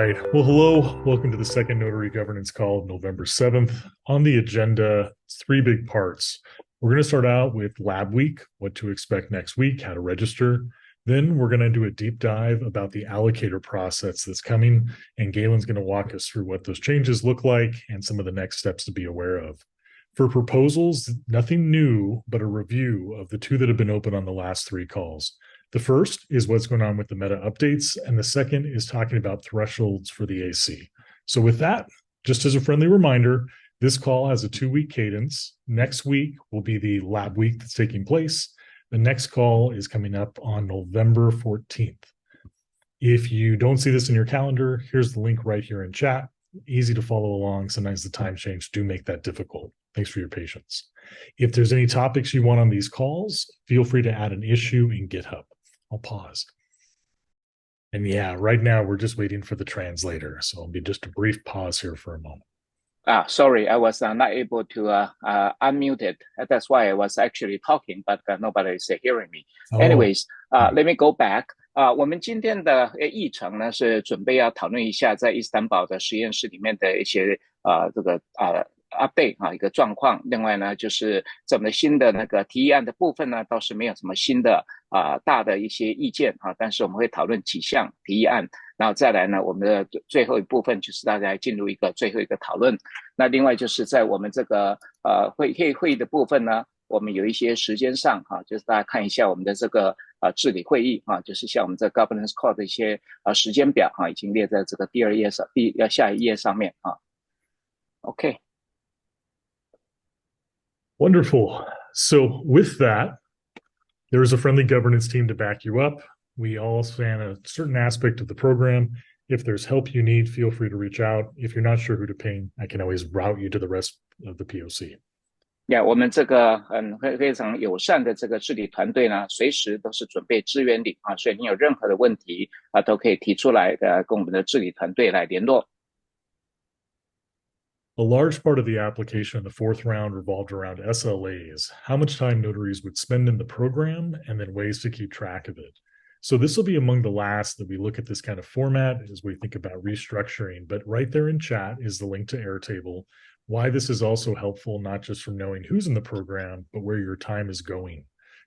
right. Well, hello. Welcome to the second Notary Governance call of November 7th. On the agenda, three big parts. We're going to start out with Labweek, what to expect next week, how to register. Then we're going to do a deep dive about the Allocator process that's coming, and Galen's going to walk us through what those changes look like and some of the next steps to be aware of. For proposals, nothing new, but a review of the two that have been open on the last three calls. The first is what's going on with the meta updates, and the second is talking about thresholds for the AC. So with that, just as a friendly reminder, this call has a 2-week cadence. Next week will be the lab week that's taking place. The next call is coming up on November 14th. If you don't see this in your calendar, here's the link right here in chat. Easy to follow along. Sometimes the time change do make that difficult. Thanks for your patience. If there's any topics you want on these calls, feel free to add an issue in GitHub. I'll pause. And yeah, right now we're just waiting for the translator. So it'll be just a brief pause here for a moment. Sorry, I was not able to unmute it. That's why I was actually talking, but nobody is hearing me. Anyways, let me go back. 我们今天的议程呢是准备要讨论一下在伊斯坦堡的实验室里面的一些update 一个状况。另外呢，就是在我们的新的那个提议案的部分呢，倒是没有什么新的大的一些意见但是我们会讨论几项提议案，然后再来呢，我们的最后一部分就是大家进入一个最后一个讨论。那另外就是在我们这个会议的部分呢，我们有一些时间上就是大家看一下我们的这个治理会议就是像我们这 Governance Call 的一些时间表已经列在这个第二页上，下一页上面OK。Wonderful. So with that, there is a friendly governance team to back you up. We all span a certain aspect of the program. If there's help you need, feel free to reach out. If you're not sure who to ping, I can always route you to the rest of the POC. 我们这个非常友善的这个治理团队呢，随时都是准备支援你所以你有任何的问题都可以提出来跟我们的治理团队来联络。A large part of the application in the fourth round revolved around SLAs, how much time notaries would spend in the program, and then ways to keep track of it. So this will be among the last that we look at this kind of format as we think about restructuring. But right there in chat is the link to Airtable, why this is also helpful, not just from knowing who's in the program, but where your time is going.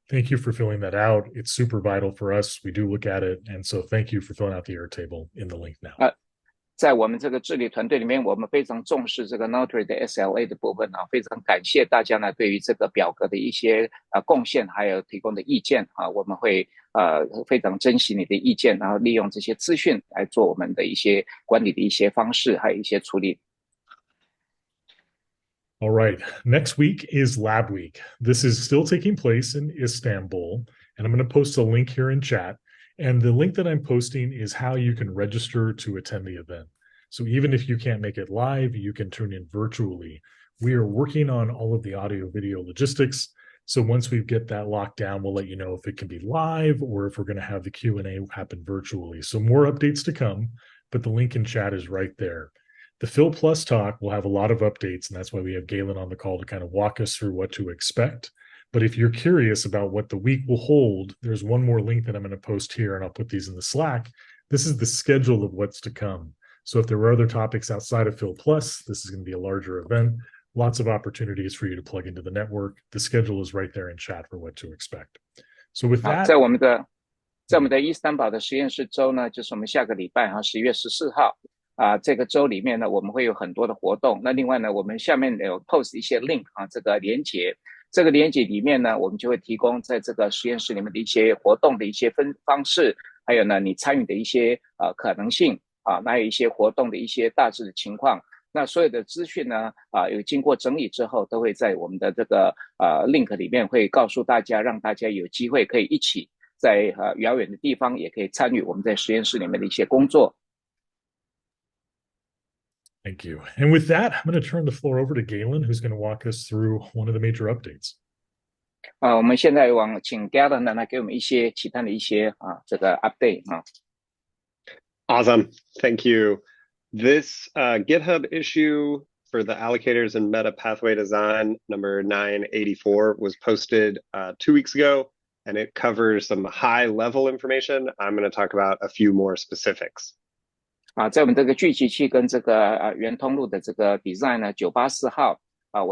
Thank you for filling that out. It's super vital for us. We do look at it. And so thank you for filling out the Airtable in the link now. 在我们这个治理团队里面，我们非常重视这个 Notary 的 SLA 的部分非常感谢大家呢对于这个表格的一些贡献，还有提供的意见我们会非常珍惜你的意见，然后利用这些资讯来做我们的一些管理的一些方式，还有一些处理。All right, next week is Lab Week. This is still taking place in Istanbul, and I'm going to post a link here in chat. And the link that I'm posting is how you can register to attend the event. So even if you can't make it live, you can tune in virtually. We are working on all of the audio video logistics. So once we get that locked down, we'll let you know if it can be live or if we're going to have the Q&A happen virtually. So more updates to come, but the link in chat is right there. The Phil Plus talk will have a lot of updates, and that's why we have Galen on the call to kind of walk us through what to expect. But if you're curious about what the week will hold, there's one more link that I'm going to post here, and I'll put these in the Slack. This is the schedule of what's to come. So if there were other topics outside of Phil Plus, this is going to be a larger event. Lots of opportunities for you to plug into the network. The schedule is right there in chat for what to expect. So with that, 在我们的伊斯坦堡的实验室周呢，就是我们下个礼拜11月14号这个周里面呢，我们会有很多的活动。那另外呢，我们下面有 post 一些 link 这个连结。这个连结里面呢，我们就会提供在这个实验室里面的一些活动的一些方式，还有呢你参与的一些可能性还有一些活动的一些大致的情况。那所有的资讯呢有经过整理之后，都会在我们的这个link 里面会告诉大家，让大家有机会可以一起在遥远的地方也可以参与我们在实验室里面的一些工作。Thank you. And with that, I'm going to turn the floor over to Galen, who's going to walk us through one of the major updates. 我们现在请 Galen 呢来给我们一些其他的一些这个 update Awesome. Thank you. This GitHub issue for the allocators and meta pathway design number 984 was posted 2 weeks ago, and it covers some high level information. I'm going to talk about a few more specifics. 在我们这个聚集器跟这个原通路的这个 design 呢，984号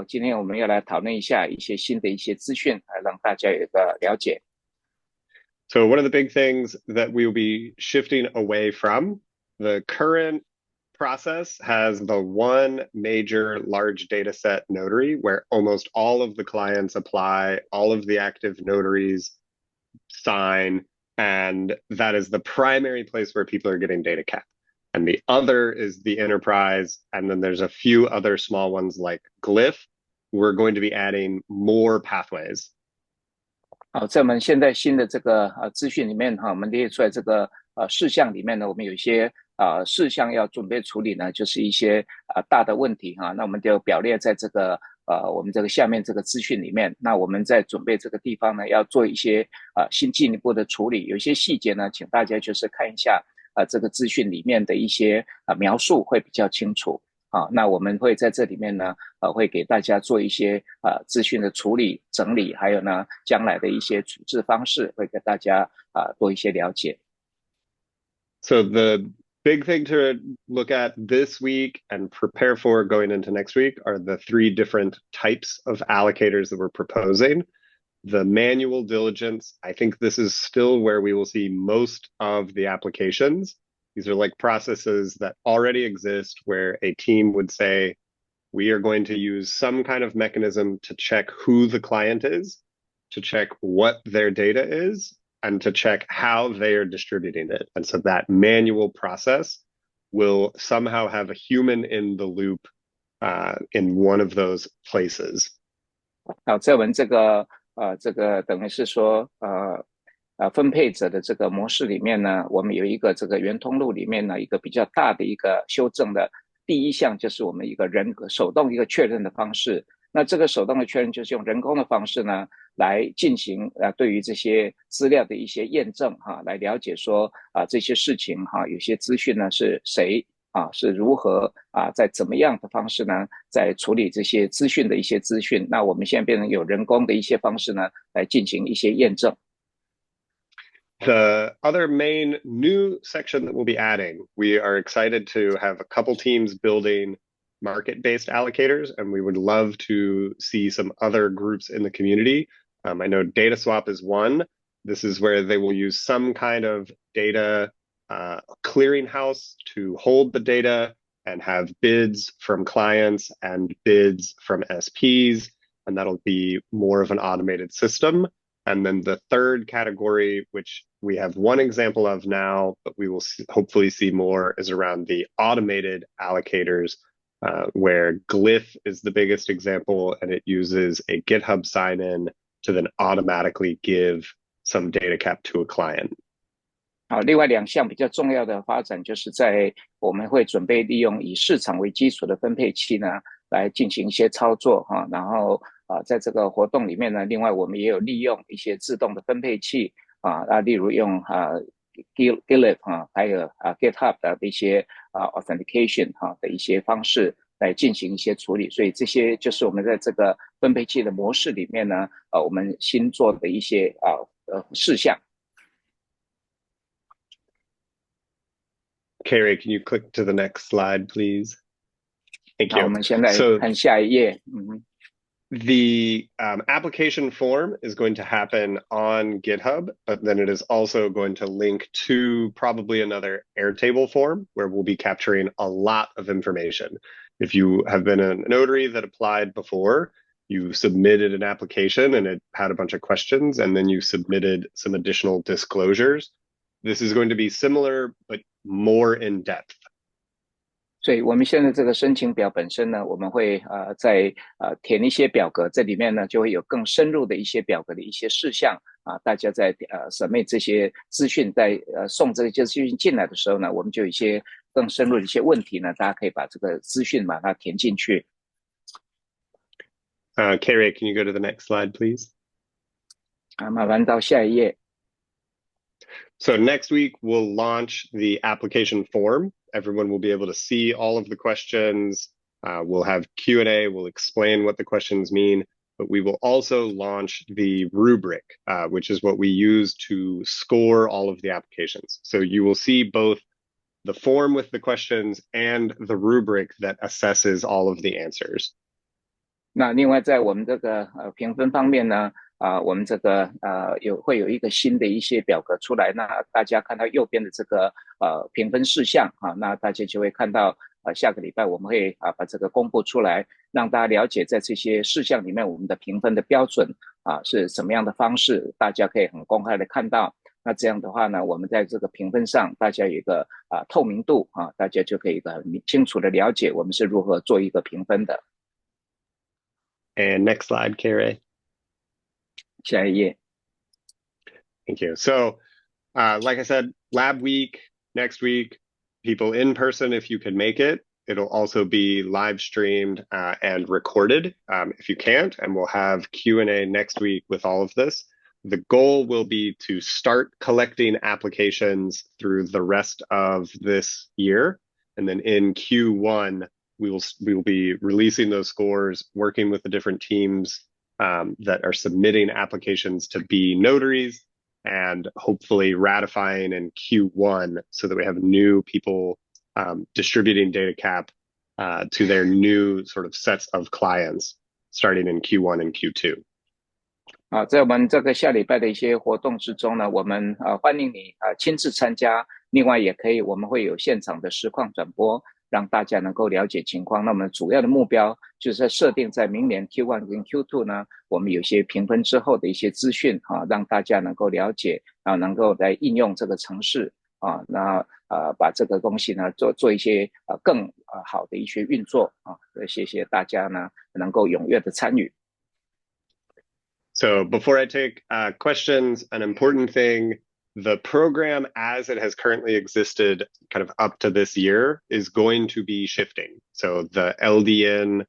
今天我们要来讨论一下一些新的一些资讯，让大家有一个了解。So one of the big things that we will be shifting away from, the current process has the one major large data set notary where almost all of the clients apply, all of the active notaries sign, and that is the primary place where people are getting data cap. And the other is the enterprise, and then there's a few other small ones like Glyph. We're going to be adding more pathways. 好，在我们现在新的这个资讯里面我们列出来这个事项里面呢，我们有一些事项要准备处理呢，就是一些大的问题那我们就表列在这个我们这个下面这个资讯里面。那我们在准备这个地方呢，要做一些新进一步的处理，有一些细节呢，请大家就是看一下这个资讯里面的一些描述会比较清楚。那我们会在这里面呢，会给大家做一些资讯的处理、整理，还有呢，将来的一些处置方式，会给大家多一些了解。So the big thing to look at this week and prepare for going into next week are the 3 different types of allocators that we're proposing. The manual diligence, I think this is still where we will see most of the applications. These are like processes that already exist where a team would say, we are going to use some kind of mechanism to check who the client is, to check what their data is, and to check how they are distributing it. And so that manual process will somehow have a human in the loop in one of those places. 好，在我们这个等于是说分配者的这个模式里面呢，我们有一个这个原通路里面呢，一个比较大的一个修正的第一项，就是我们一个手动一个确认的方式。那这个手动的确认就是用人工的方式呢，来进行对于这些资料的一些验证来了解说这些事情有些资讯呢是谁是如何在怎么样的方式呢，在处理这些资讯的一些资讯。那我们现在变成有人工的一些方式呢，来进行一些验证。The other main new section that we'll be adding, we are excited to have a couple teams building market-based allocators, and we would love to see some other groups in the community. I know Data Swap is one. This is where they will use some kind of data clearinghouse to hold the data and have bids from clients and bids from SPs, and that'll be more of an automated system. And then the third category, which we have one example of now, but we will hopefully see more, is around the automated allocators, where Glyph is the biggest example, and it uses a GitHub sign-in to then automatically give some data cap to a client. 好，另外2项比较重要的发展，就是在我们会准备利用以市场为基础的分配器呢，来进行一些操作然后在这个活动里面呢，另外我们也有利用一些自动的分配器例如用Glyph还有GitHub 的一些authentication 的一些方式来进行一些处理。所以这些就是我们在这个分配器的模式里面呢，我们新做的一些事项。Carrie, can you click to the next slide, please? Thank you. 好，我们现在看下一页。The application form is going to happen on GitHub, but then it is also going to link to probably another Airtable form where we'll be capturing a lot of information. If you have been a notary that applied before, you submitted an application and it had a bunch of questions, and then you submitted some additional disclosures. This is going to be similar, but more in depth. 所以我们现在这个申请表本身呢，我们会在填一些表格，这里面呢就会有更深入的一些表格的一些事项大家在submit这些资讯，在送这些资讯进来的时候呢，我们就有一些更深入的一些问题呢，大家可以把这个资讯把它填进去。Carrie, can you go to the next slide, please? 麻烦到下一页。So next week, we'll launch the application form. Everyone will be able to see all of the questions. We'll have Q&A. We'll explain what the questions mean. But we will also launch the rubric, which is what we use to score all of the applications. So you will see both the form with the questions, and the rubric that assesses all of the answers. 那另外在我们这个评分方面呢，我们这个会有一个新的一些表格出来，那大家看到右边的这个评分事项那大家就会看到下个礼拜我们会把这个公布出来，让大家了解在这些事项里面我们的评分的标准是什么样的方式，大家可以很公开的看到。那这样的话呢，我们在这个评分上大家有一个透明度大家就可以很清楚的了解我们是如何做一个评分的。And next slide, Kare. 下一页。Thank you. So, like I said, Labweek next week, people in person if you can make it. It'll also be live streamed and recorded if you can't, and we'll have Q&A next week with all of this. The goal will be to start collecting applications through the rest of this year, and then in Q1, we will be releasing those scores, working with the different teams that are submitting applications to be notaries, and hopefully ratifying in Q1 so that we have new people distributing DataCap to their new sort of sets of clients starting in Q1 and Q2. 在我们这个下礼拜的一些活动之中呢，我们欢迎你亲自参加，另外也可以我们会有现场的实况转播，让大家能够了解情况。那么主要的目标就是设定在明年 Q1 跟 Q2 呢，我们有些评分之后的一些资讯让大家能够了解能够来应用这个程式那把这个东西呢做一些更好的一些运作谢谢大家呢能够踊跃的参与。So before I take questions, an important thing, the program as it has currently existed kind of up to this year is going to be shifting. So the LDN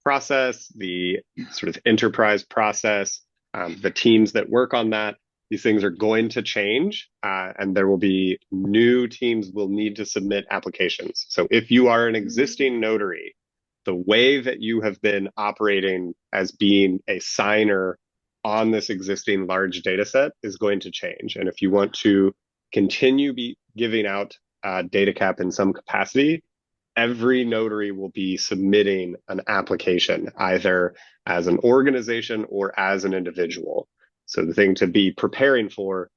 process, the sort of enterprise process, the teams that work on that, these things are going to change and there will be new teams will need to submit applications. So if you are an existing notary, the way that you have been operating as being a signer on this existing large data set is going to change. And if you want to continue giving out data cap in some capacity, every notary will be submitting an application either as an organization or as an individual. So the thing to be preparing for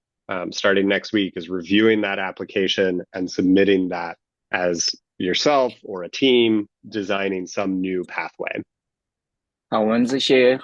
starting next week is reviewing that application and submitting that as yourself or a team designing some new pathway. 我们这些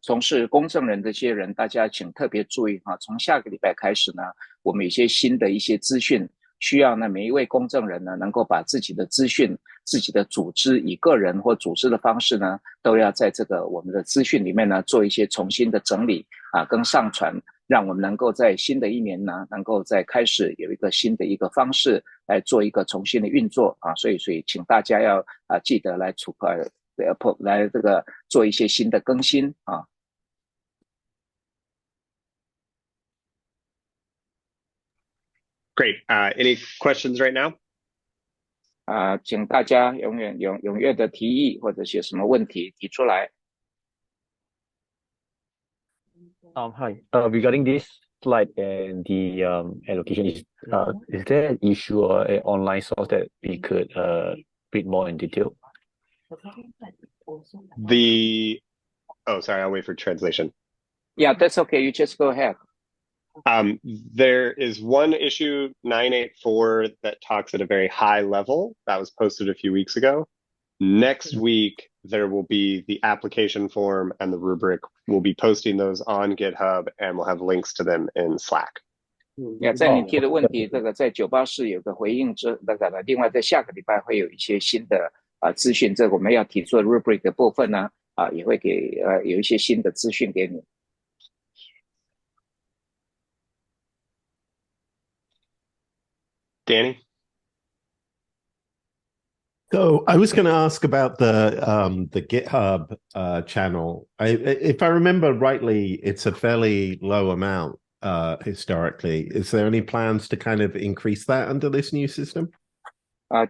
从事公证人这些人，大家请特别注意从下个礼拜开始呢，我们有些新的一些资讯，需要呢每一位公证人呢能够把自己的资讯、自己的组织以个人或组织的方式呢，都要在这个我们的资讯里面呢做一些重新的整理跟上传，让我们能够在新的一年呢，能够再开始有一个新的一个方式来做一个重新的运作所以请大家要记得来来这个做一些新的更新Great. Any questions right now? 请大家踊跃的提议或者是有什么问题提出来。Hi. Regarding this slide and the allocation, is there an issue or an online source that we could read more in detail? Sorry, I'll wait for translation. Yeah, that's okay. You just go ahead. There is one issue, 984, that talks at a very high level. That was posted a few weeks ago. Next week, there will be the application form and the rubric. We'll be posting those on GitHub and we'll have links to them in Slack. 在你提的问题，这个在984有个回应那个呢，另外在下个礼拜会有一些新的资讯，这个我们要提出的 rubric 的部分呢也会给有一些新的资讯给你。Danny? So I was going to ask about the GitHub channel. If I remember rightly, it's a fairly low amount historically. Is there any plans to kind of increase that under this new system?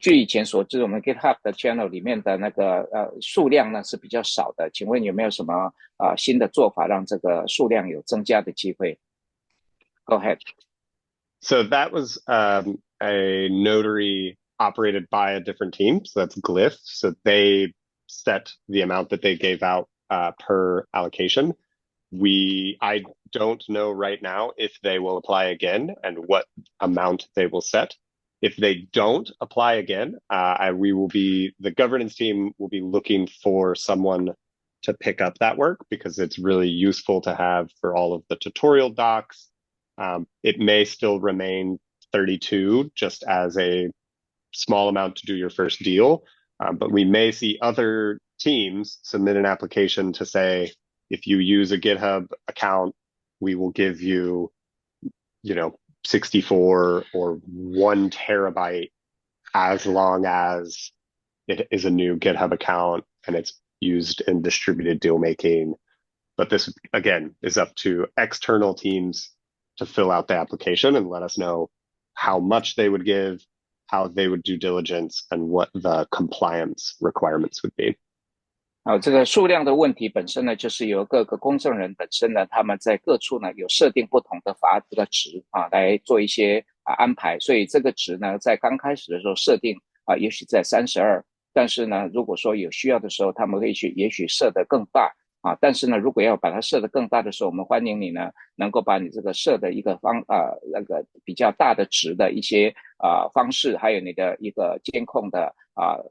据以前所知，我们 GitHub 的 channel 里面的那个数量呢是比较少的，请问有没有什么新的做法让这个数量有增加的机会 ？Go ahead. So that was a notary operated by a different team. So that's Glyph. So they set the amount that they gave out per allocation. I don't know right now if they will apply again and what amount they will set. If they don't apply again, the governance team will be looking for someone to pick up that work because it's really useful to have for all of the tutorial docs. It may still remain 32 just as a small amount to do your first deal. But we may see other teams submit an application to say, if you use a GitHub account, we will give you, 64 or 1 terabyte as long as it is a new GitHub account and it's used in distributed deal making. But this, again, is up to external teams to fill out the application and let us know how much they would give, how they would do diligence, and what the compliance requirements would be. 这个数量的问题本身呢，就是由各个公证人本身呢，他们在各处呢有设定不同的这个值来做一些安排。所以这个值呢，在刚开始的时候设定也许在32，但是呢，如果说有需要的时候，他们也许设得更大。但是呢，如果要把它设得更大的时候，我们欢迎你呢，能够把你这个设的一个那个比较大的值的一些方式，还有你的一个监控的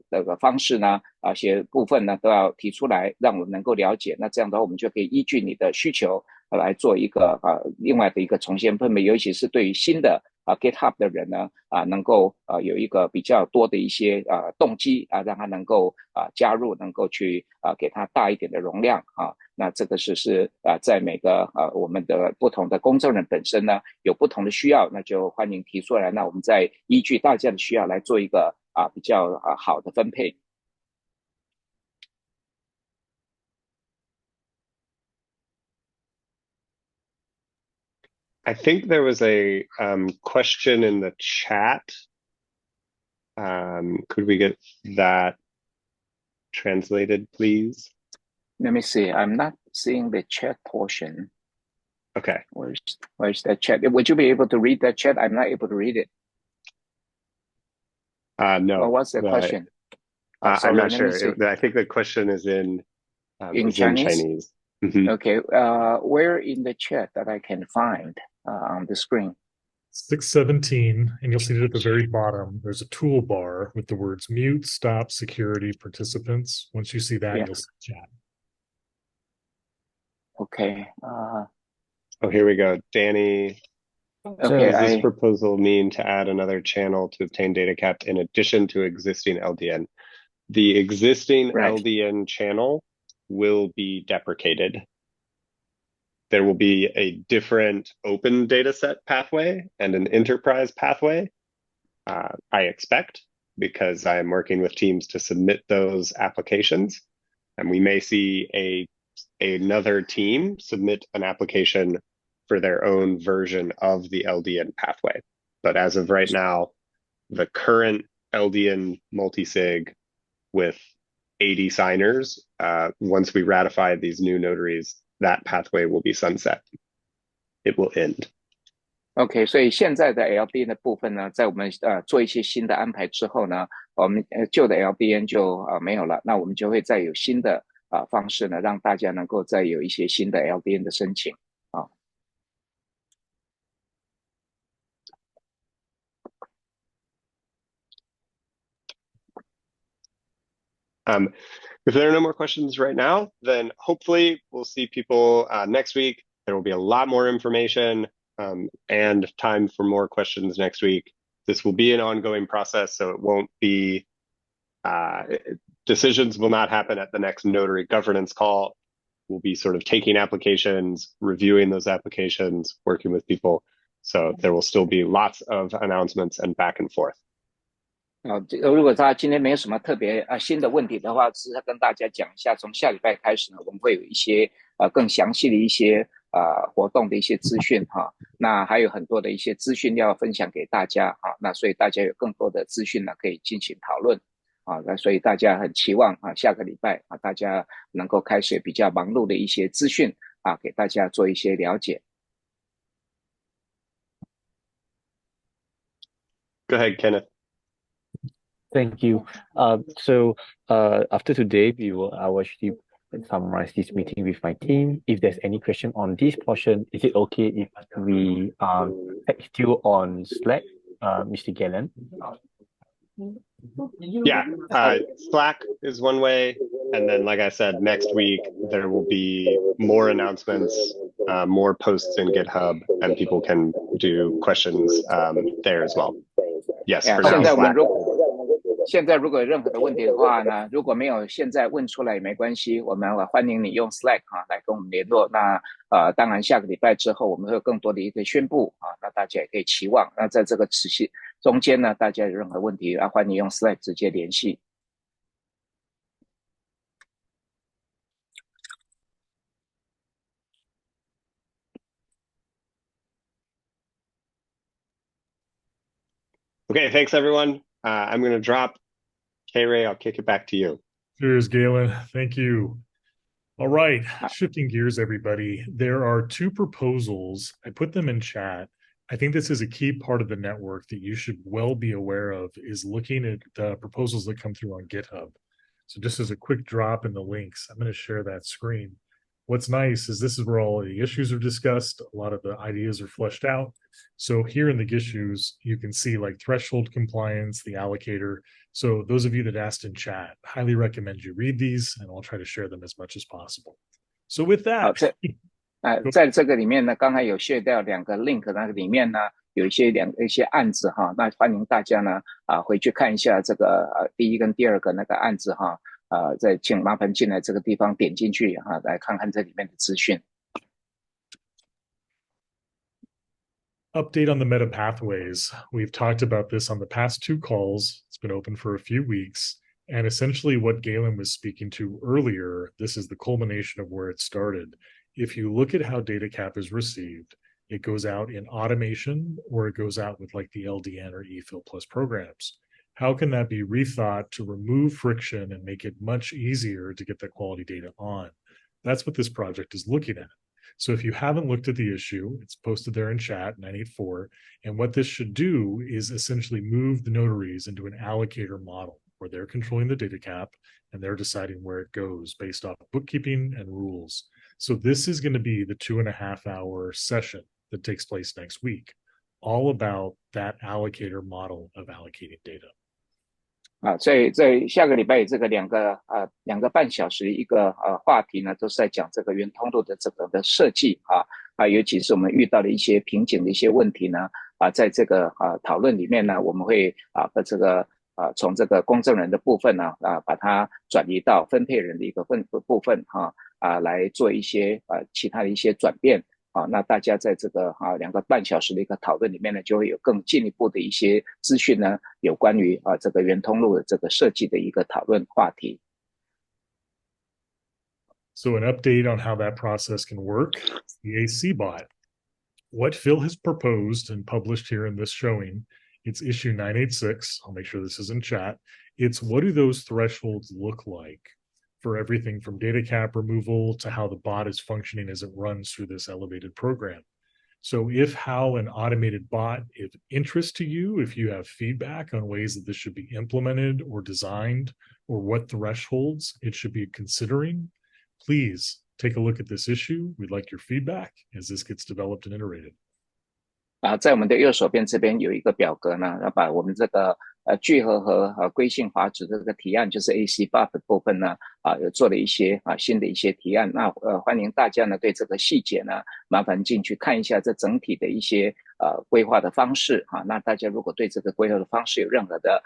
那个方式呢，些部分呢都要提出来，让我们能够了解。那这样的话，我们就可以依据你的需求来做一个另外的一个重新分配，尤其是对于新的GitHub 的人呢能够有一个比较多的一些动机让他能够加入，能够去给他大一点的容量那这个是在每个我们的不同的公证人本身呢有不同的需要，那就欢迎提出来，那我们再依据大家的需要来做一个比较好的分配。I think there was a question in the chat. Could we get that translated, please? Let me see. I'm not seeing the chat portion. Okay. Where's that chat? Would you be able to read that chat? I'm not able to read it. No. What was the question? I'm not sure. I think the question is in Chinese. Mm-hmm. Okay. Where in the chat that I can find on the screen? 617, and you'll see it at the very bottom. There's a toolbar with the words mute, stop, security, participants. Once you see that, you'll see chat. Okay. Here we go. Danny. Okay, does this proposal mean to add another channel to obtain data capped in addition to existing LDN? The existing LDN channel will be deprecated. There will be a different open dataset pathway and an enterprise pathway, I expect, because I am working with teams to submit those applications. And we may see another team submit an application for their own version of the LDN pathway. But as of right now, the current LDN multisig with 80 signers, once we ratify these new notaries, that pathway will be sunset. It will end. OK， 所以现在的 LDN 的部分呢，在我们做一些新的安排之后呢，我们旧的 LDN 就没有了，那我们就会再有新的方式呢，让大家能够再有一些新的 LDN 的申請If there are no more questions right now, then hopefully we'll see people next week. There will be a lot more information and time for more questions next week. This will be an ongoing process, so it won't be, decisions will not happen at the next Notary Governance call. We'll be sort of taking applications, reviewing those applications, working with people. So there will still be lots of announcements and back and forth. 如果大家今天没有什么特别新的问题的话，只是跟大家讲一下，从下礼拜开始呢，我们会有一些更详细的一些活动的一些资讯那还有很多的一些资讯要分享给大家那所以大家有更多的资讯呢可以进行讨论那所以大家很期望下个礼拜大家能够开始比较忙碌的一些资讯给大家做一些了解。Go ahead, Kenneth. Thank you. So after today, I will actually summarize this meeting with my team. If there's any question on this portion, is it okay if we text you on Slack, Mr. Galen? Yeah, Slack is one way. And then, like I said, next week, there will be more announcements, more posts in GitHub, and people can do questions there as well. Yes, for now, Slack. 现在如果有任何的问题的话呢，如果没有现在问出来也没关系，我们欢迎你用 Slack 来跟我们联络。那当然下个礼拜之后我们会有更多的一个宣布那大家也可以期望。那在这个持续中间呢，大家有任何问题欢迎用 Slack 直接联系。Okay, thanks everyone. I'm going to drop. K-Ray, I'll kick it back to you. Cheers, Galen. Thank you. All right, shifting gears, everybody. There are two proposals. I put them in chat. I think this is a key part of the network that you should well be aware of, is looking at the proposals that come through on GitHub. So just as a quick drop in the links, I'm going to share that screen. What's nice is this is where all the issues are discussed. A lot of the ideas are fleshed out. So here in the issues, you can see like threshold compliance, the allocator. So those of you that asked in chat, highly recommend you read these, and I'll try to share them as much as possible. So with that, 在这个里面呢，刚才有share掉2个 link， 那个里面呢有一些案子那欢迎大家呢回去看一下这个第一跟第2个那个案子再请麻烦进来这个地方点进去来看看这里面的资讯。Update on the meta pathways. We've talked about this on the past 2 calls. It's been open for a few weeks. And essentially what Galen was speaking to earlier, this is the culmination of where it started. If you look at how data cap is received, it goes out in automation, or it goes out with like the LDN or eFil Plus programs. How can that be rethought to remove friction and make it much easier to get that quality data on? That's what this project is looking at. So if you haven't looked at the issue, it's posted there in chat, 984. And what this should do is essentially move the notaries into an allocator model where they're controlling the data cap and they're deciding where it goes based off bookkeeping and rules. So this is going to be the 2.5-hour session that takes place next week, all about that allocator model of allocating data. 所以在下个礼拜这个2个半小时一个话题呢，都是在讲这个原通路的这个的设计尤其是我们遇到的一些瓶颈的一些问题呢在这个讨论里面呢，我们会这个从这个公证人的部分呢把它转移到分配人的一个部分来做一些其他的一些转变。那大家在这个2个半小时的一个讨论里面呢，就会有更进一步的一些资讯呢，有关于这个原通路的这个设计的一个讨论话题。So an update on how that process can work, the AC bot. What Phil has proposed and published here in this showing, it's issue 986. I'll make sure this is in chat. It's what do those thresholds look like for everything from data cap removal to how the bot is functioning as it runs through this elevated program. So if how an automated bot is interest to you, if you have feedback on ways that this should be implemented or designed, or what thresholds it should be considering, please take a look at this issue. We'd like your feedback as this gets developed and iterated. 在我们的右手边这边有一个表格呢，要把我们这个聚合和规性法旨这个提案，就是 AC bot 的部分呢有做了一些新的一些提案。那欢迎大家呢对这个细节呢，麻烦进去看一下这整体的一些规划的方式那大家如果对这个规划的方式有任何的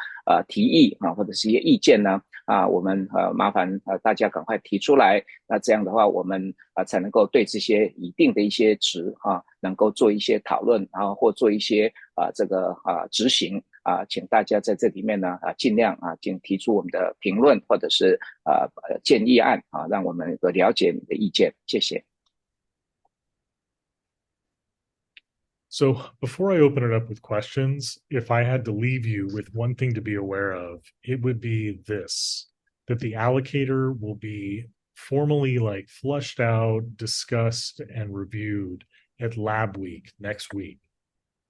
提议或者是一些意见呢我们麻烦大家赶快提出来。那这样的话，我们才能够对这些一定的一些值能够做一些讨论，然后或做一些这个执行请大家在这里面呢尽量提出我们的评论或者是建议案让我们能够了解你的意见。谢谢。So before I open it up with questions, if I had to leave you with one thing to be aware of, it would be this, that the allocator will be formally like flushed out, discussed, and reviewed at Labweek next week.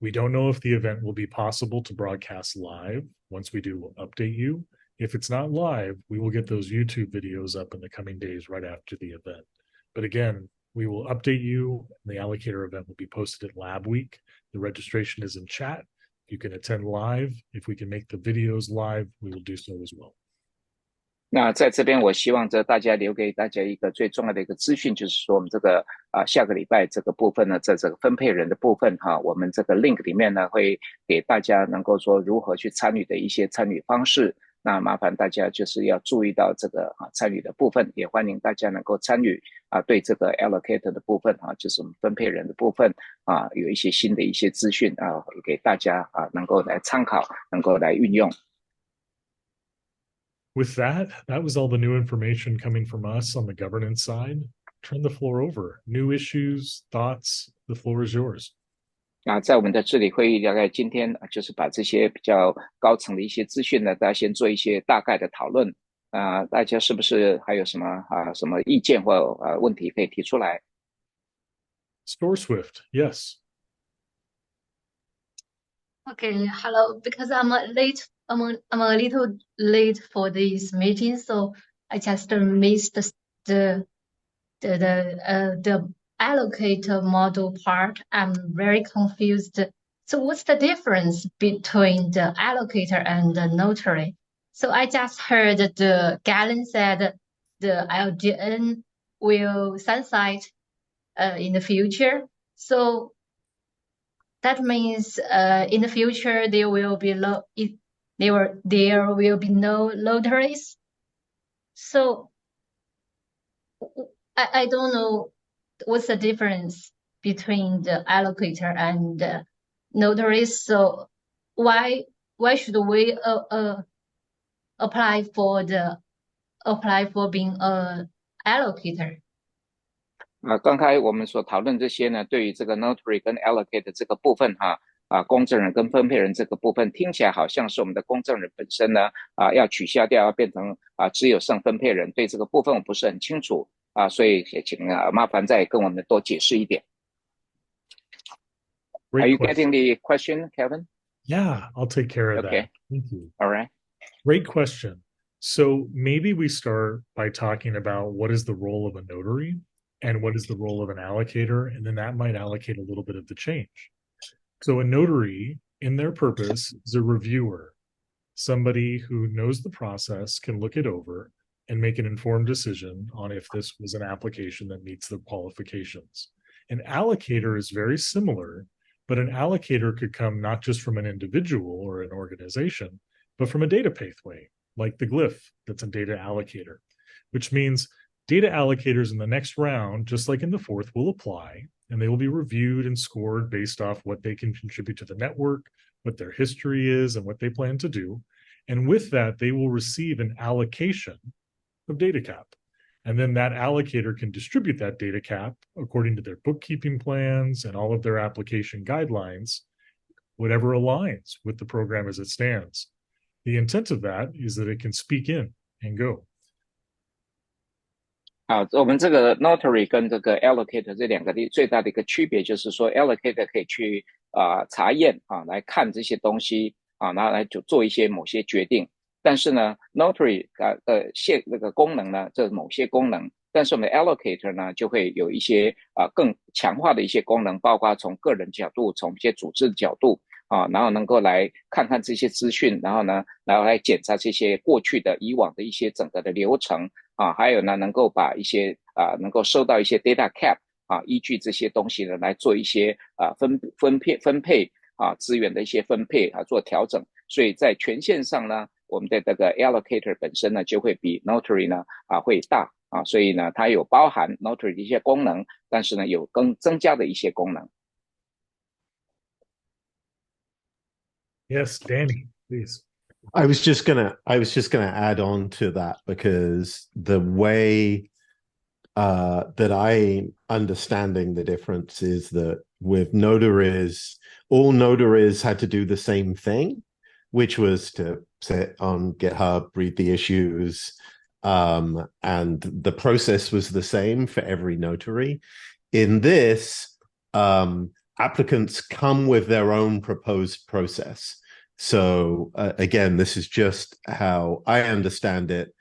We don't know if the event will be possible to broadcast live. Once we do, we'll update you. If it's not live, we will get those YouTube videos up in the coming days right after the event. But again, we will update you. The Allocator event will be posted at Labweek. The registration is in chat. You can attend live. If we can make the videos live, we will do so as well. 那在这边，我希望大家留给大家一个最重要的一个资讯，就是说我们这个下个礼拜这个部分呢，在这个分配人的部分我们这个 link 里面呢会给大家能够说如何去参与的一些参与方式。那麻烦大家就是要注意到这个参与的部分，也欢迎大家能够参与对这个 allocator 的部分就是我们分配人的部分有一些新的一些资讯给大家能够来参考，能够来运用。With that, that was all the new information coming from us on the governance side. Turn the floor over. New issues, thoughts, the floor is yours. 在我们的治理会议大概今天就是把这些比较高层的一些资讯呢，大家先做一些大概的讨论大家是不是还有什么什么意见或问题可以提出来 Store Swift, yes. Okay, hello. Because I'm a little late for this meeting, so I just missed the allocator model part. I'm very confused. So what's the difference between the allocator and the notary? So I just heard the Galen said the LGN will sunset in the future. So that means in the future there will be no notaries. So I don't know what's the difference between the allocator and the notaries. So why should we apply for being a allocator? 刚才我们所讨论这些呢，对于这个 notary 跟 allocate 这个部分公证人跟分配人这个部分听起来好像是我们的公证人本身呢要取消掉，要变成只有剩分配人，对这个部分我不是很清楚所以也请麻烦再跟我们多解释一点。Are you getting the question, Kevin? Yeah, I'll take care of that. Thank you. All right. Great question. So maybe we start by talking about what is the role of a notary and what is the role of an allocator, and then that might allocate a little bit of the change. So a notary, in their purpose, is a reviewer, somebody who knows the process, can look it over, and make an informed decision on if this was an application that meets the qualifications. An allocator is very similar, but an allocator could come not just from an individual or an organization, but from a data pathway, like the glyph that's a data allocator, which means data allocators in the next round, just like in the fourth, will apply, and they will be reviewed and scored based off what they can contribute to the network, what their history is, and what they plan to do. And with that, they will receive an allocation of data cap. And then that allocator can distribute that data cap according to their bookkeeping plans and all of their application guidelines, whatever aligns with the program as it stands. The intent of that is that it can speak in and go. 好，我们这个 notary 跟这个 allocator 这两个最大的一个区别就是说 allocator 可以去查验来看这些东西然后来做一些某些决定。但是呢 notary 那个功能呢，这某些功能，但是我们的 allocator 呢就会有一些更强化的一些功能，包括从个人角度，从一些组织的角度然后能够来看看这些资讯，然后呢来检查这些过去的以往的一些整个的流程还有呢能够把一些能够收到一些 data cap 依据这些东西呢来做一些分配资源的一些分配做调整。所以在权限上呢，我们的这个 allocator 本身呢就会比 notary 呢会大所以呢它有包含 notary 的一些功能，但是呢有更增加的一些功能。Yes, Danny, please. I was just gonna add on to that, because the way that I'm understanding the difference is that with notaries, all notaries had to do the same thing, which was to sit on GitHub, read the issues, and the process was the same for every notary. In this, applicants come with their own proposed process. So again, this is just how I understand it.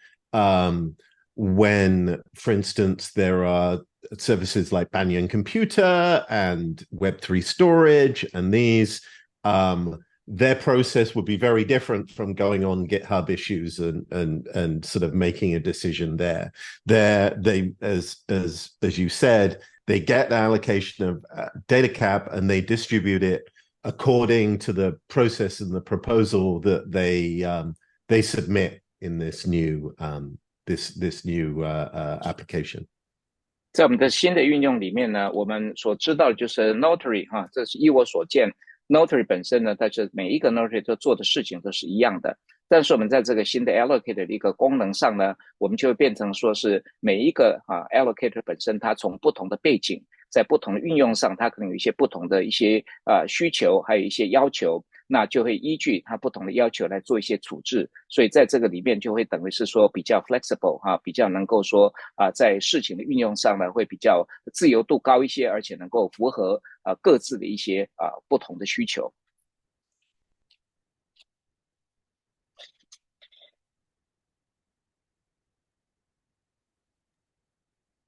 When, for instance, there are services like Banyan Computer and Web3 storage, and these, their process would be very different from going on GitHub issues and sort of making a decision there. They, as you said, they get the allocation of data cap and they distribute it according to the process and the proposal that they submit in this new application. 在我们的新的运用里面呢，我们所知道的就是 Notary 哈，这是依我所见 ，Notary 本身呢，它是每一个 Notary 都做的事情都是一样的。但是我们在这个新的 Allocator 的一个功能上呢，我们就会变成说是每一个Allocator 本身，它从不同的背景，在不同的运用上，它可能有一些不同的一些需求，还有一些要求。那就会依据它不同的要求来做一些处置，所以在这个里面就会等于是说比较 flexible 比较能够说在事情的运用上呢会比较自由度高一些，而且能够符合各自的一些不同的需求。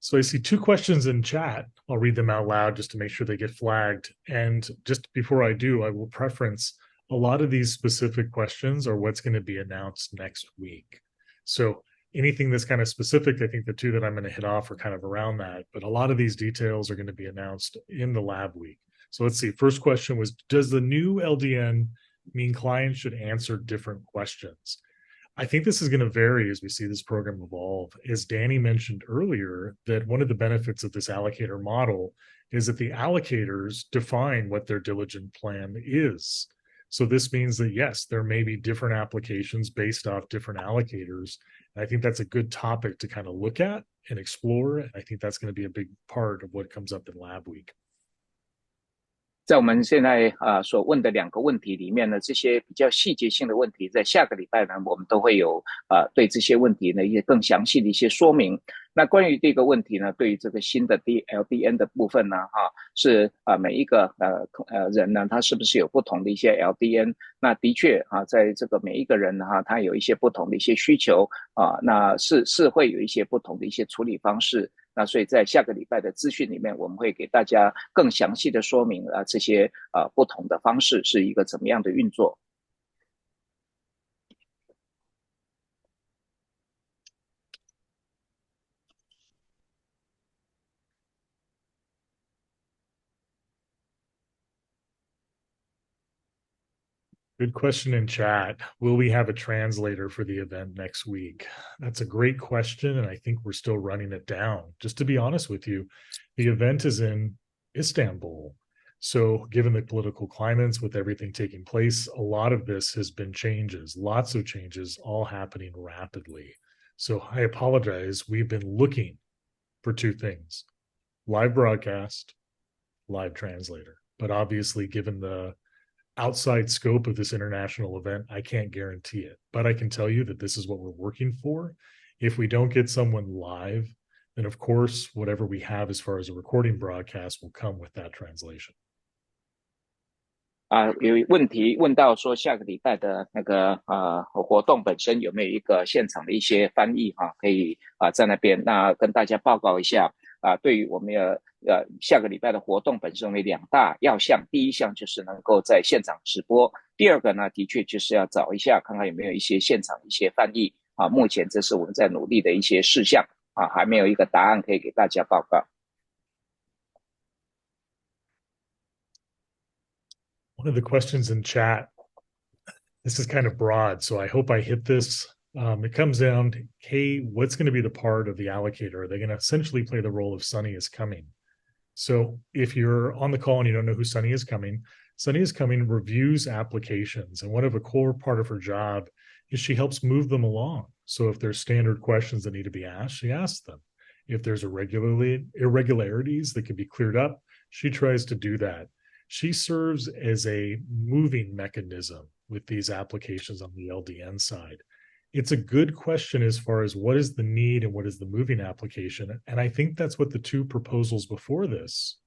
So I see two questions in chat. I'll read them out loud just to make sure they get flagged. And just before I do, I will preference a lot of these specific questions are what's going to be announced next week. So anything that's kind of specific, I think the two that I'm going to hit off are kind of around that, but a lot of these details are going to be announced in the Labweek. So let's see. First question was, does the new LDN mean clients should answer different questions? I think this is going to vary as we see this program evolve. As Danny mentioned earlier, that one of the benefits of this allocator model is that the allocators define what their diligent plan is. So this means that, yes, there may be different applications based off different allocators. And I think that's a good topic to kind of look at and explore. And I think that's going to be a big part of what comes up in Labweek. 在我们现在所问的2个问题里面呢，这些比较细节性的问题，在下个礼拜呢，我们都会有对这些问题呢一些更详细的一些说明。那关于这个问题呢，对于这个新的 LDN 的部分呢，是每一个人呢，他是不是有不同的一些 LDN？ 那的确在这个每一个人呢，他有一些不同的一些需求那是会有一些不同的一些处理方式。那所以在下个礼拜的资讯里面，我们会给大家更详细的说明这些不同的方式是一个怎么样的运作。Good question in chat. Will we have a translator for the event next week? That's a great question, and I think we're still running it down. Just to be honest with you, the event is in Istanbul. So given the political climates with everything taking place, a lot of this has been changes, lots of changes, all happening rapidly. So I apologize. We've been looking for two things: live broadcast, live translator. But obviously, given the outside scope of this international event, I can't guarantee it, but I can tell you that this is what we're working for. If we don't get someone live, then of course, whatever we have as far as a recording broadcast will come with that translation. 有问题问到说下个礼拜的那个活动本身有没有一个现场的一些翻译可以在那边那跟大家报告一下对于我们下个礼拜的活动本身为2大要项，第一项就是能够在现场直播，第二个呢的确就是要找一下看看有没有一些现场的一些翻译目前这是我们在努力的一些事项还没有一个答案可以给大家报告。One of the questions in chat, this is kind of broad, so I hope I hit this. It comes down to, hey, what's going to be the part of the allocator? Are they going to essentially play the role of Sunny is Coming? So if you're on the call and you don't know who Sunny is Coming reviews applications. And one of a core part of her job is she helps move them along. So if there's standard questions that need to be asked, she asks them. If there's irregularities that can be cleared up, she tries to do that. She serves as a moving mechanism with these applications on the LDN side. It's a good question as far as what is the need and what is the moving application. And I think that's what the two proposals before this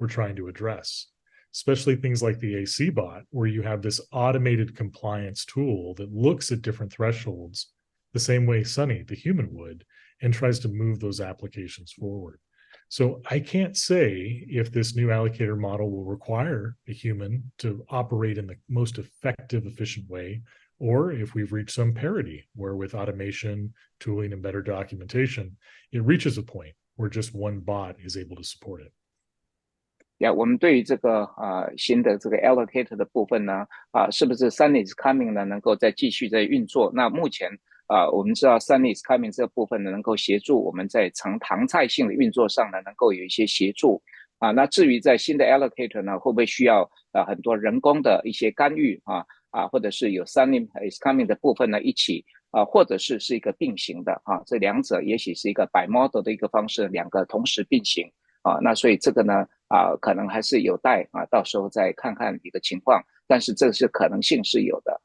were trying to address. especially things like the AC bot, where you have this automated compliance tool that looks at different thresholds the same way Sunny, the human, would, and tries to move those applications forward. So I can't say if this new allocator model will require a human to operate in the most effective, efficient way, or if we've reached some parity where with automation, tooling, and better documentation, it reaches a point where just one bot is able to support it.我们对于这个新的这个 Allocator 的部分呢，是不是 Sunny is coming 呢能够再继续在运作？那目前我们知道 Sunny is coming 这个部分呢，能够协助我们在常态性的运作上呢，能够有一些协助那至于在新的 Allocator 呢，会不会需要很多人工的一些干预或者是有 Sunny is coming 的部分呢一起或者是一个并行的这两者也许是一个 bi-model 的一个方式，两个同时并行那所以这个呢可能还是有待到时候再看看一个情况，但是这是可能性是有的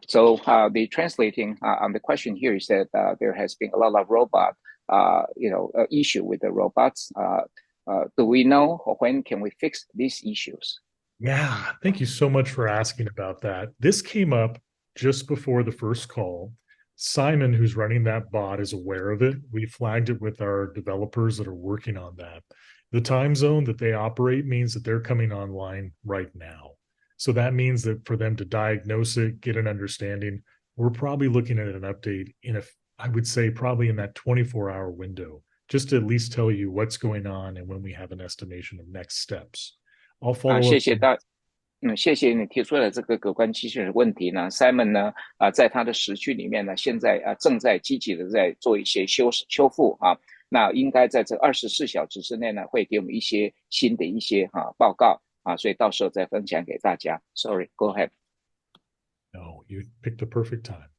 So the translating on the question here is that there has been a lot of robot, issue with the robots. Do we know when can we fix these issues? Yeah, thank you so much for asking about that. This came up just before the first call. Simon, who's running that bot, is aware of it. We flagged it with our developers that are working on that. The time zone that they operate means that they're coming online right now. So that means that for them to diagnose it, get an understanding, we're probably looking at an update I would say probably in that 24-hour window, just to at least tell you what's going on and when we have an estimation of next steps. I'll follow up. 谢谢你提出了这个有关机器人的问题呢。Simon 呢在他的时区里面呢，现在正在积极的在做一些修复那应该在这24小时之内呢，会给我们一些新的一些报告所以到时候再分享给大家。Sorry, go ahead. No, you picked the perfect time.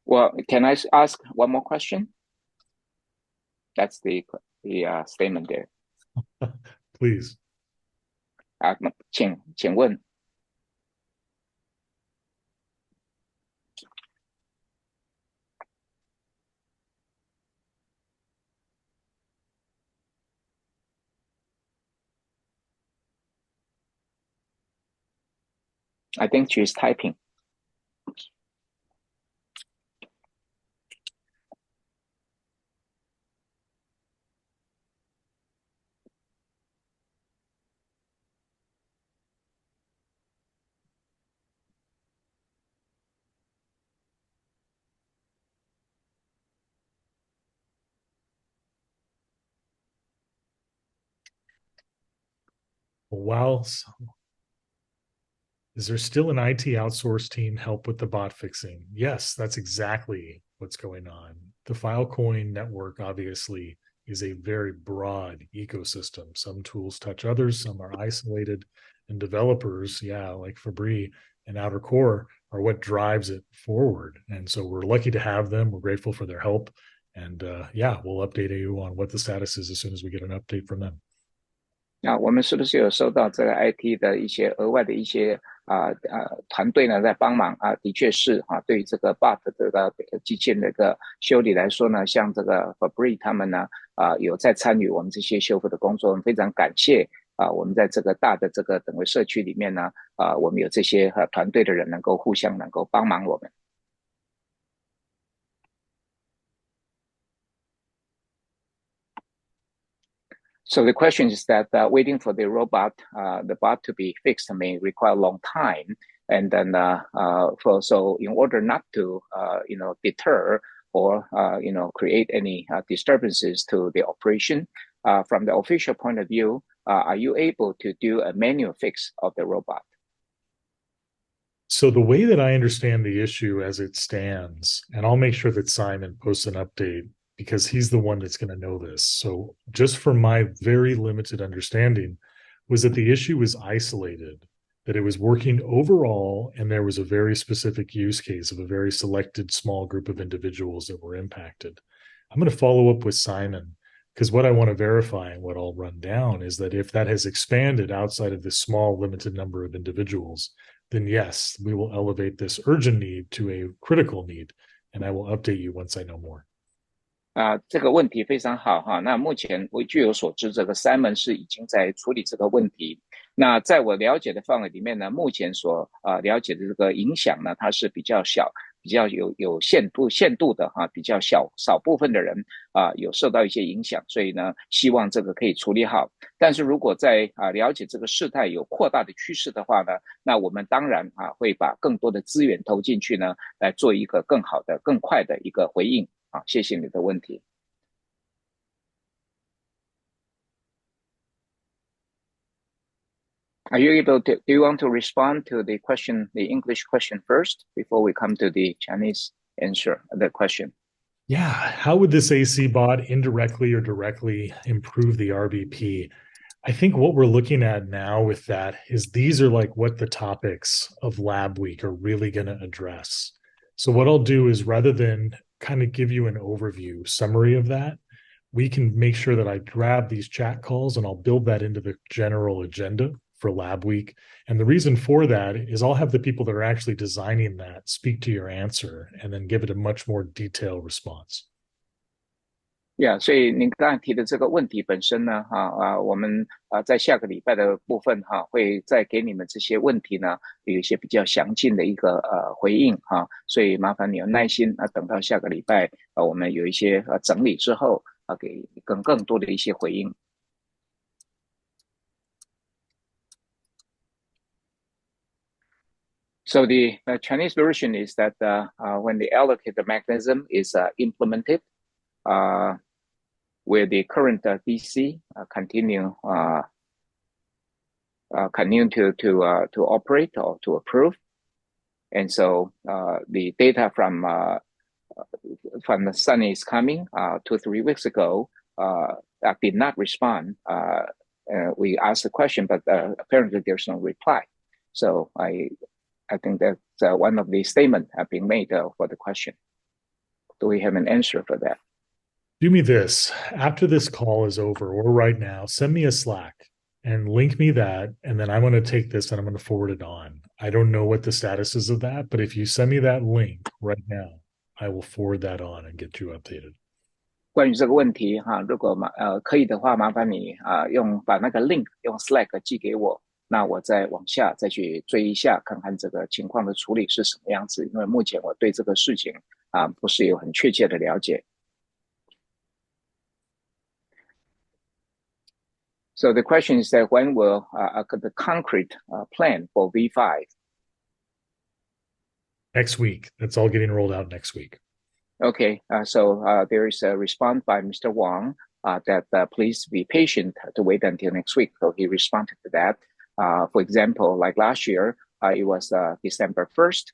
Well, can I ask one more question? That's the statement there. Please. 请问。I think she's typing. Wow. Is there still an IT outsource team help with the bot fixing? Yes, that's exactly what's going on. The Filecoin network obviously is a very broad ecosystem. Some tools touch others, some are isolated, and developers, like Fabri and Outer Core are what drives it forward. And so we're lucky to have them. We're grateful for their help. And we'll update you on what the status is as soon as we get an update from them. 我们是不是有收到这个 IT 的一些额外的一些团队呢在帮忙的确是对于这个 bot 这个机器人的一个修理来说呢，像这个 Fabri 他们呢有在参与我们这些修复的工作，我们非常感谢我们在这个大的这个等位社区里面呢我们有这些团队的人能够互相能够帮忙我们。So the question is that waiting for the the bot to be fixed may require a long time. And then so in order not to, deter or, create any disturbances to the operation, from the official point of view, are you able to do a manual fix of the robot? So the way that I understand the issue as it stands, and I'll make sure that Simon posts an update because he's the one that's going to know this. So just from my very limited understanding was that the issue was isolated, that it was working overall, and there was a very specific use case of a very selected small group of individuals that were impacted. I'm going to follow up with Simon because what I want to verify and what I'll run down is that if that has expanded outside of this small limited number of individuals, then yes, we will elevate this urgent need to a critical need, and I will update you once I know more. 这个问题非常好哈。那目前我据我所知，这个 Simon 是已经在处理这个问题。那在我了解的范围里面呢，目前所了解的这个影响呢，它是比较小，比较有限度的哈，比较少部分的人有受到一些影响，所以呢，希望这个可以处理好。但是如果在了解这个事态有扩大的趋势的话呢，那我们当然会把更多的资源投进去呢，来做一个更好的、更快的一个回应。谢谢你的问题。Are you able to, do you want to respond to the question, the English question first, before we come to the Chinese answer, the question? Yeah, how would this AC bot indirectly or directly improve the RBP? I think what we're looking at now with that is these are like what the topics of Labweek are really going to address. So what I'll do is rather than kind of give you an overview summary of that, we can make sure that I grab these chat calls and I'll build that into the general agenda for Labweek. And the reason for that is I'll have the people that are actually designing that speak to your answer and then give it a much more detailed response. Yeah, 所以您刚才提的这个问题本身呢，我们在下个礼拜的部分会再给你们这些问题呢有一些比较详尽的一个回应所以麻烦你有耐心等到下个礼拜我们有一些整理之后给更多的一些回应。So the Chinese version is that when the allocator mechanism is implemented, where the current DC continue to operate or to approve, and so the data from the Sun is coming 2 or 3 weeks ago did not respond. We asked the question, but apparently there's no reply. So I think that's one of the statements being made for the question. Do we have an answer for that? Do me this. After this call is over, or right now, send me a Slack and link me that. And then I'm going to take this and I'm going to forward it on. I don't know what the status is of that, but if you send me that link right now, I will forward that on and get you updated. 关于这个问题如果可以的话，麻烦你把那个 link 用 Slack 寄给我，那我再往下再去追一下，看看这个情况的处理是什么样子。因为目前我对这个事情不是有很确切的了解。So the question is that when will the concrete plan for V5? Next week. That's all getting rolled out next week. Okay, so there is a response by Mr. Wang that please be patient to wait until next week. So he responded to that. For example, like last year, it was December 1st.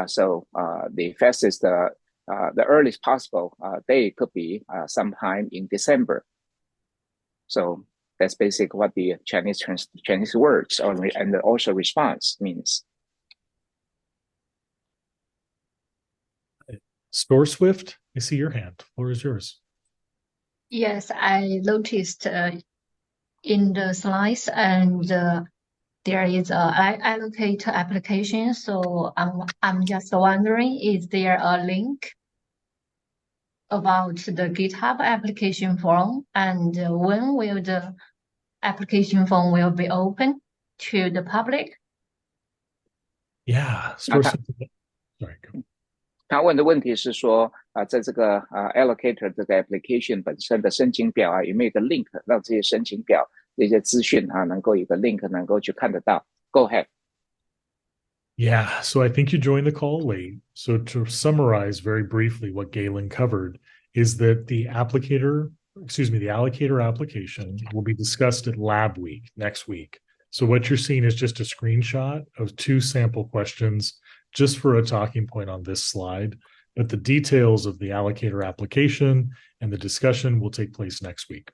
So the fastest, the earliest possible day could be sometime in December. So that's basically what the Chinese words and also response means. Store Swift, I see your hand. Floor is yours. Yes, I noticed in the slides and there is a Allocator application. So I'm just wondering, is there a link about the GitHub application form, and when will the application form will be open to the public? Yeah, Store Swift. Sorry. 他问的问题是说在这个Allocator 这个 application 本身的申请表有没有一个 link 让这些申请表这些资讯能够有个 link 能够去看得到。Go ahead. Yeah, so I think you joined the call late. So to summarize very briefly what Galen covered is that the Allocator application will be discussed at Labweek next week. So what you're seeing is just a screenshot of 2 sample questions just for a talking point on this slide, but the details of the Allocator application and the discussion will take place next week.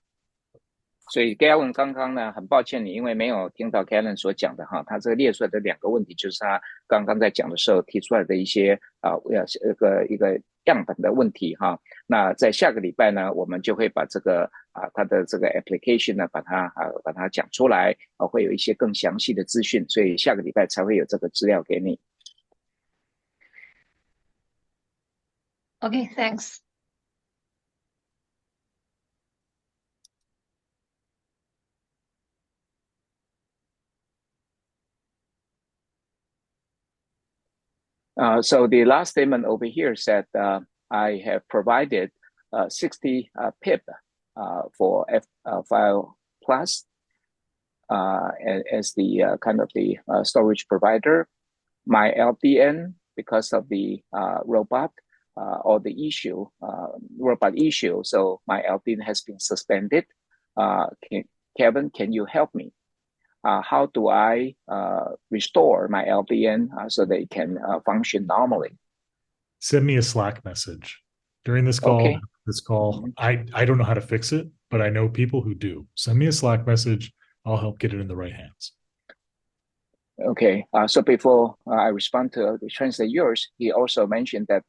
所以 Galen 刚刚呢，很抱歉你因为没有听到 Galen 所讲的他这个列出来的2个问题，就是他刚刚在讲的时候提出来的一些一个样本的问题那在下个礼拜呢，我们就会把这个它的这个 application 呢，把它讲出来，会有一些更详细的资讯，所以下个礼拜才会有这个资料给你。Okay, thanks. So the last statement over here said I have provided 60 pip for File Plus as the kind of the storage provider. My LDN, because of the robot or the issue, robot issue, so my LDN has been suspended. Kevin, can you help me? How do I restore my LDN so that it can function normally? Send me a Slack message during this call. Okay. I don't know how to fix it, but I know people who do. Send me a Slack message. I'll help get it in the right hands. Okay. So before I respond to translate yours, he also mentioned that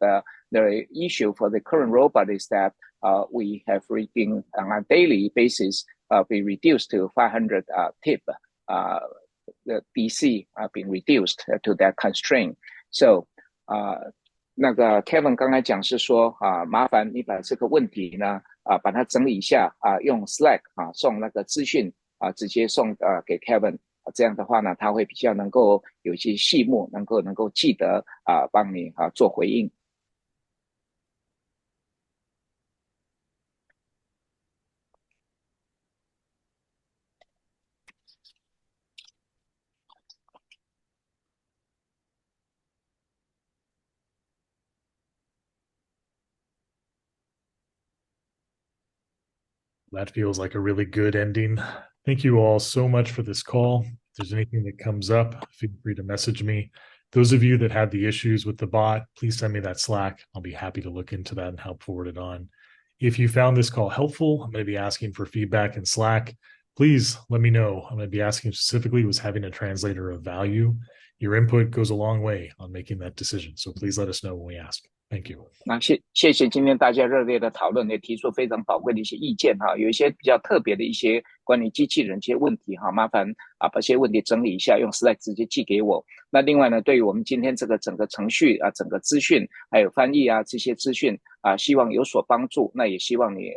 the issue for the current robot is that we have been on a daily basis be reduced to 500 tip. The DC been reduced to that constraint. So 那个 Kevin 刚才讲是说麻烦你把这个问题呢把它整理一下用 Slack 送那个资讯直接送给 Kevin。这样的话呢，他会比较能够有一些细目能够记得帮你做回应。That feels like a really good ending. Thank you all so much for this call. If there's anything that comes up, feel free to message me. Those of you that had the issues with the bot, please send me that Slack. I'll be happy to look into that and help forward it on. If you found this call helpful, I'm going to be asking for feedback in Slack. Please let me know. I'm going to be asking specifically, was having a translator of value? Your input goes a long way on making that decision. So please let us know when we ask. Thank you. 那谢谢今天大家热烈的讨论，也提出非常宝贵的一些意见哈，有一些比较特别的一些关于机器人这些问题哈，麻烦把这些问题整理一下，用Slack直接寄给我。那另外呢，对于我们今天这个整个程序整个资讯还有翻译这些资讯希望有所帮助。那也希望你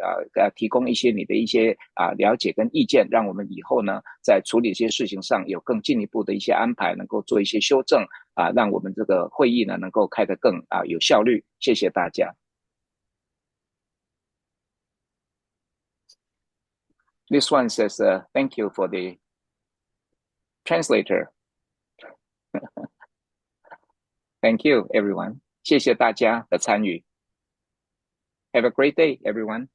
提供一些你的一些了解跟意见，让我们以后呢在处理这些事情上有更进一步的一些安排，能够做一些修正让我们这个会议呢能够开得更有效率。谢谢大家。This one says, thank you for the translator. Thank you, everyone. 谢谢大家的参与。Have a great day, everyone.